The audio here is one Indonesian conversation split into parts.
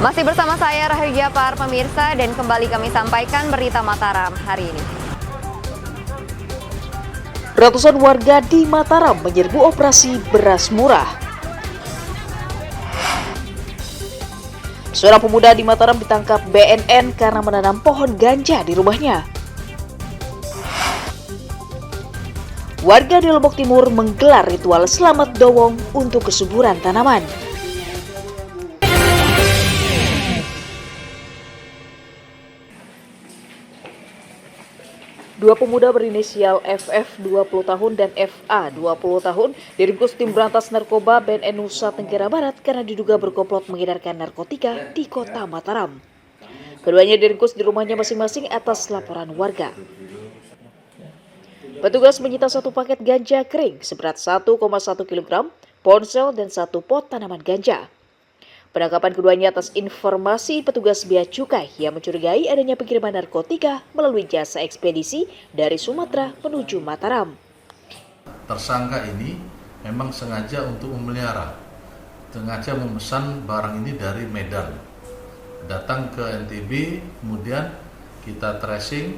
Masih bersama saya Rahayu Japar, pemirsa, dan kembali kami sampaikan berita Mataram hari ini. Ratusan warga di Mataram menyerbu operasi beras murah. Seorang pemuda di Mataram ditangkap BNN karena menanam pohon ganja di rumahnya. Warga di Lombok Timur menggelar ritual selamat dowong untuk kesuburan tanaman. Dua pemuda berinisial FF 20 tahun dan FA 20 tahun diringkus tim berantas narkoba BNN Nusa Tenggara Barat karena diduga berkomplot mengedarkan narkotika di kota Mataram. Keduanya diringkus di rumahnya masing-masing atas laporan warga. Petugas menyita satu paket ganja kering seberat 1,1 kg, ponsel, dan satu pot tanaman ganja. Penangkapan keduanya atas informasi petugas bea cukai yang mencurigai adanya pengiriman narkotika melalui jasa ekspedisi dari Sumatera menuju Mataram. Tersangka ini memang sengaja untuk memelihara, sengaja memesan barang ini dari Medan, datang ke NTB, kemudian kita tracing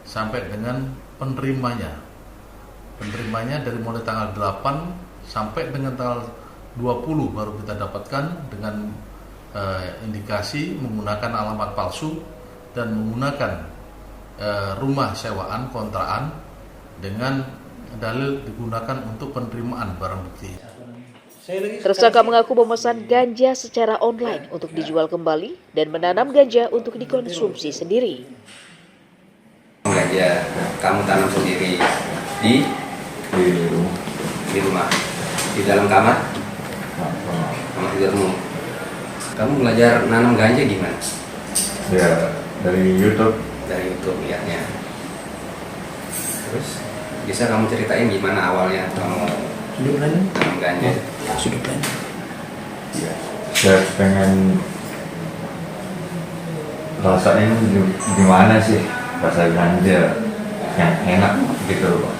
sampai dengan penerimanya. Penerimanya dari mulai tanggal 8 sampai dengan tanggal 20 baru kita dapatkan dengan indikasi menggunakan alamat palsu dan menggunakan rumah sewaan kontrakan dengan dalil digunakan untuk penerimaan barang bukti. Tersangka mengaku memesan ganja secara online untuk dijual kembali dan menanam ganja untuk dikonsumsi sendiri. Ganja kamu tanam sendiri di rumah, di dalam kamar. Sama tidurmu. Kamu belajar nanam ganja gimana? Ya, dari YouTube. Dari YouTube lihatnya. Terus bisa kamu ceritain gimana awalnya kamu nanam ganja? Ya, saya pengen rasanya gimana sih rasa ganja yang enak gitu loh.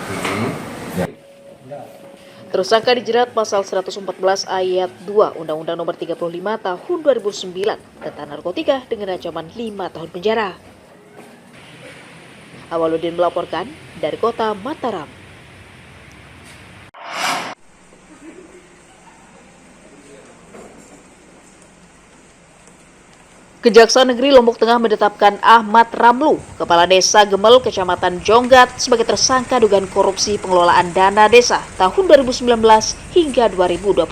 Tersangka dijerat pasal 114 ayat 2 Undang-Undang Nomor 35 Tahun 2009 tentang narkotika dengan ancaman 5 tahun penjara. Awaludin melaporkan dari kota Mataram. Kejaksaan Negeri Lombok Tengah menetapkan Ahmad Ramlu, Kepala Desa Gemel, Kecamatan Jonggat, sebagai tersangka dugaan korupsi pengelolaan dana desa tahun 2019 hingga 2022.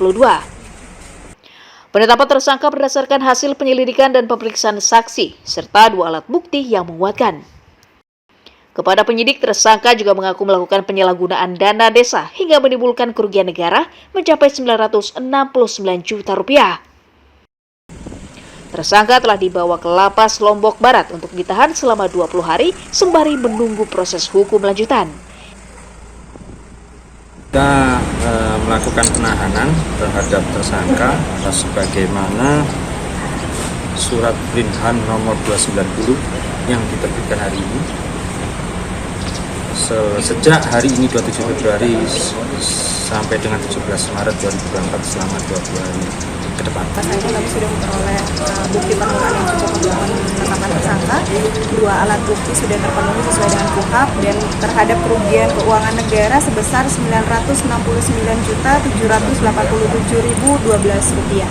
Penetapan tersangka berdasarkan hasil penyelidikan dan pemeriksaan saksi, serta 2 alat bukti yang menguatkan. Kepada penyidik, tersangka juga mengaku melakukan penyalahgunaan dana desa hingga menimbulkan kerugian negara mencapai 969 juta rupiah. Tersangka telah dibawa ke Lapas Lombok Barat untuk ditahan selama 20 hari sembari menunggu proses hukum lanjutan. Kita melakukan penahanan terhadap tersangka atas sebagaimana surat Brinhan nomor 290 yang diterbitkan hari ini. Sejak hari ini 27 Februari sampai dengan 17 Maret 2024 selama 20 hari ke depan. Saat ini kami sudah memperoleh bukti permulaan yang cukup untuk menetapkan tersangka. 2 alat bukti sudah terpenuhi sesuai dengan KUHP dan terhadap kerugian keuangan negara sebesar Rp969.787.012.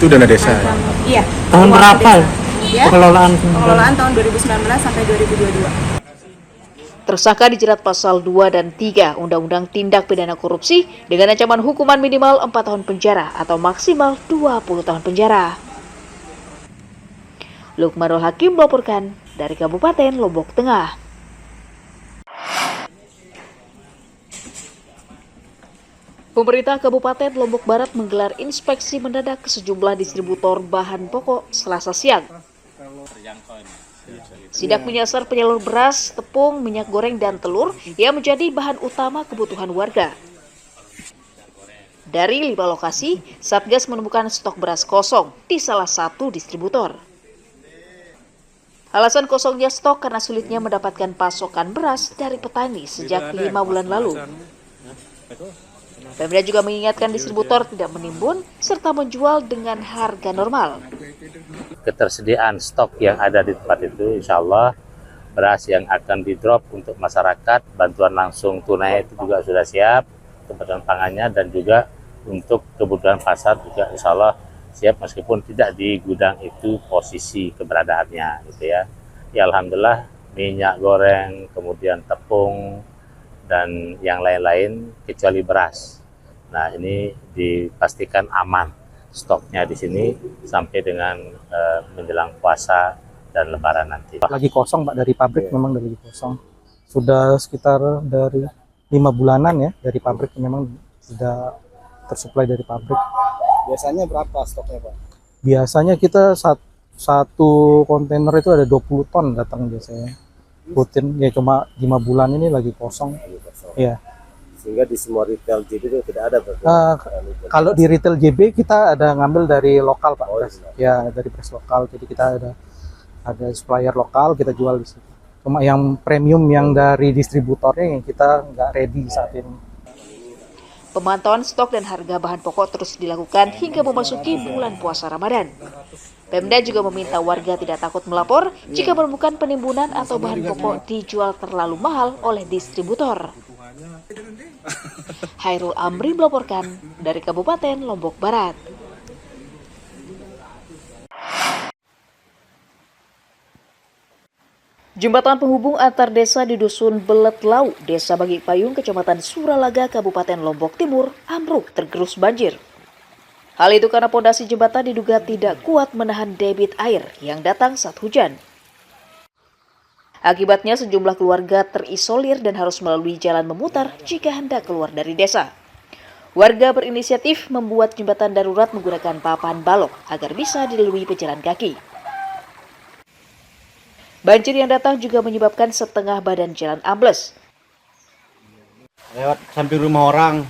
Itu dana desa. Iya. Tahun berapa? Ya, pengelolaan tahun 2019 sampai 2022. Tersangka dijerat pasal 2 dan 3 Undang-Undang Tindak Pidana Korupsi dengan ancaman hukuman minimal 4 tahun penjara atau maksimal 20 tahun penjara. Lukmanul Hakim melaporkan dari Kabupaten Lombok Tengah. Pemerintah Kabupaten Lombok Barat menggelar inspeksi mendadak ke sejumlah distributor bahan pokok Selasa siang. Sidak menyasar penyalur beras, tepung, minyak goreng, dan telur yang menjadi bahan utama kebutuhan warga. Dari 5 lokasi, Satgas menemukan stok beras kosong di salah satu distributor. Alasan kosongnya stok karena sulitnya mendapatkan pasokan beras dari petani sejak 5 bulan lalu. Pemda juga mengingatkan distributor tidak menimbun serta menjual dengan harga normal. ketersediaan stok yang ada di tempat itu, insya Allah beras yang akan di-drop untuk masyarakat, bantuan langsung tunai itu juga sudah siap, kebutuhan pangannya, dan juga untuk kebutuhan pasar juga insya Allah siap, meskipun tidak di gudang itu posisi keberadaannya gitu ya. Ya alhamdulillah, minyak goreng, kemudian tepung, dan yang lain-lain kecuali beras. Nah ini dipastikan aman stoknya di sini sampai dengan menjelang puasa dan lebaran nanti. Lagi kosong Pak, dari pabrik memang dari kosong. Sudah sekitar dari 5 bulanan ya, dari pabrik memang sudah tersuplai dari pabrik. Biasanya berapa stoknya Pak? Biasanya kita satu kontainer itu ada 20 ton datang biasanya. Rutin ya, cuma 5 bulan ini lagi kosong. Iya. Sehingga di semua retail JB itu tidak ada berarti. Kalau di retail JB kita ada ngambil dari lokal Pak. Ya, dari beras lokal. Jadi kita ada supplier lokal, kita jual di situ. Cuma yang premium yang dari distributornya yang kita nggak ready saat ini. Pemantauan stok dan harga bahan pokok terus dilakukan hingga memasuki bulan puasa Ramadan. Pemda juga meminta warga tidak takut melapor jika menemukan penimbunan atau bahan pokok dijual terlalu mahal oleh distributor. Hairul Amri melaporkan dari Kabupaten Lombok Barat. Jembatan penghubung antar desa di Dusun Beletlau, Desa Bagi Payung, Kecamatan Suralaga, Kabupaten Lombok Timur, ambruk tergerus banjir. Hal itu karena pondasi jembatan diduga tidak kuat menahan debit air yang datang saat hujan. Akibatnya sejumlah keluarga terisolir dan harus melalui jalan memutar jika hendak keluar dari desa. Warga berinisiatif membuat jembatan darurat menggunakan papan balok agar bisa dilalui pejalan kaki. Banjir yang datang juga menyebabkan setengah badan jalan ambles. Lewat samping rumah orang.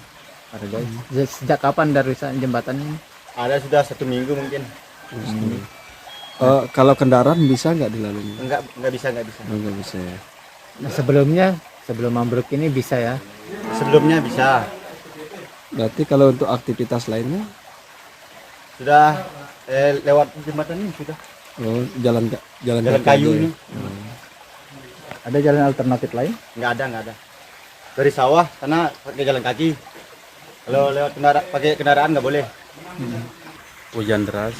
Sejak kapan dari jembatan ini? Ada sudah 1 minggu mungkin. Kalau kendaraan bisa nggak dilalui? Nggak bisa. Nggak bisa ya. Nah, sebelum ambruk ini bisa ya? Sebelumnya bisa. Berarti kalau untuk aktivitas lainnya? Sudah lewat jembatan ini sudah. Oh, jalan kayu ini. Ada jalan alternatif lain? Nggak ada. Dari sawah karena pakai jalan kaki. Kalau lewat pakai kendaraan nggak boleh. Hujan deras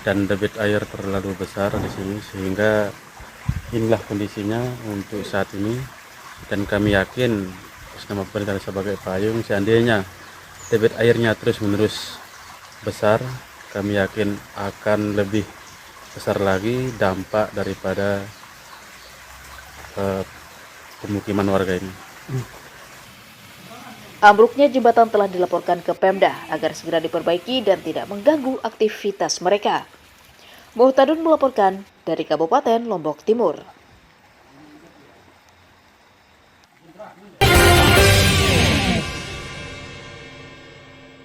dan debit air terlalu besar di sini, sehingga inilah kondisinya untuk saat ini. Dan kami yakin bersama pemerintah Desa Bagi Payung, seandainya debit airnya terus-menerus besar, kami yakin akan lebih besar lagi dampak daripada pemukiman warga ini. Ambruknya jembatan telah dilaporkan ke Pemda agar segera diperbaiki dan tidak mengganggu aktivitas mereka. Muhtadun melaporkan dari Kabupaten Lombok Timur.